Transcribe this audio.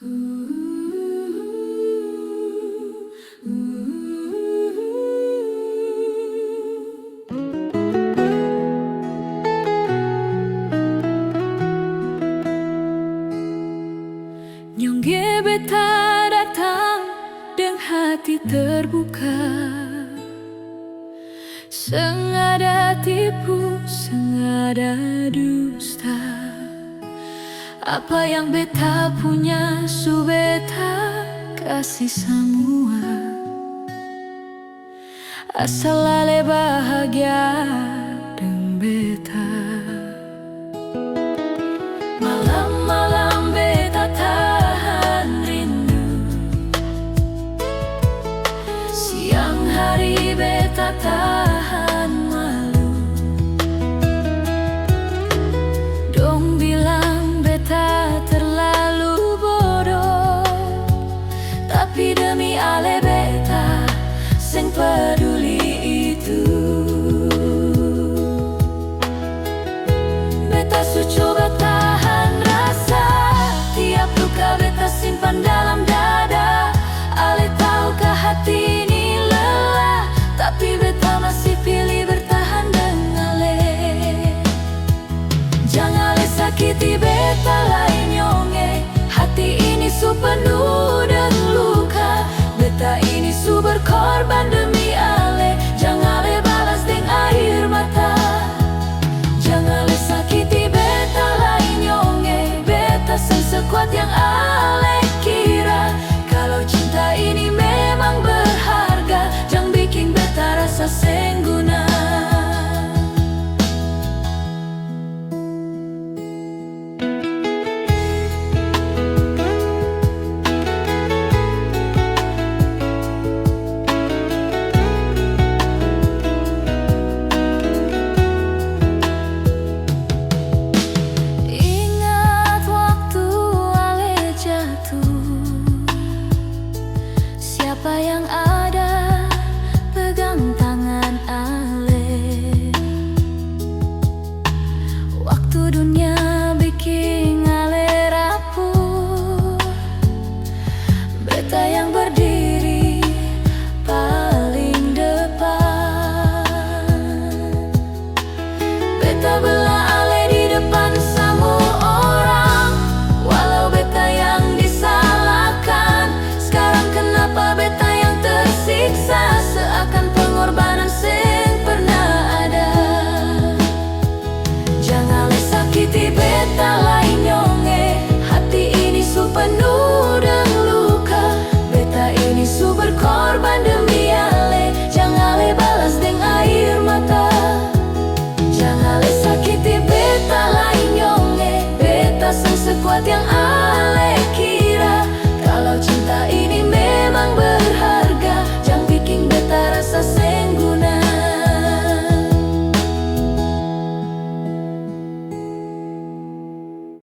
Nyongge beta datang dengan hati terbuka, sengada tipu, sengada dusta. Apa yang beta punya su beta kasih semua, asal ale bahagia dengan beta. Malam-malam beta tahan rindu, siang hari beta tahan malu. Dong bilang beta terlalu bodoh, tapi demi ale beta seng peduli itu. Beta su coba tahan rasa, tiap luka beta simpan dalam dada. Ale tahukah hati ini lelah, tapi beta masih pilih bertahan dengan ale. Jangan ale sakiti beta lain nyonge, hati ini su penuh dengan luka. Beta ini su berkorban demi ale, jangan ale balas dengan air mata. Jangan ale sakiti beta lain nyonge, beta seng sekuat yang ale kira. Kalau cinta ini memang berharga, jangan bikin beta rasa seng guna. Ingat waktu ale jatuh, siapa yang ada pegang tangan ale. Waktu dunia bikin ale rapuh, beta yang berdiri paling depan. Beta bela ale di depan semua orang, walau beta yang disalahkan. Sekarang kenapa beta yang tersiksa, seakan pengorbanan seng pernah ada. Jangan ale sakiti beta lain nyonge, hati ini su penuh dengan luka. Beta ini su berkorban demi ale, jangan ale balas dengan air mata. Jangan ale sakiti beta lain nyonge, beta seng sekuat yang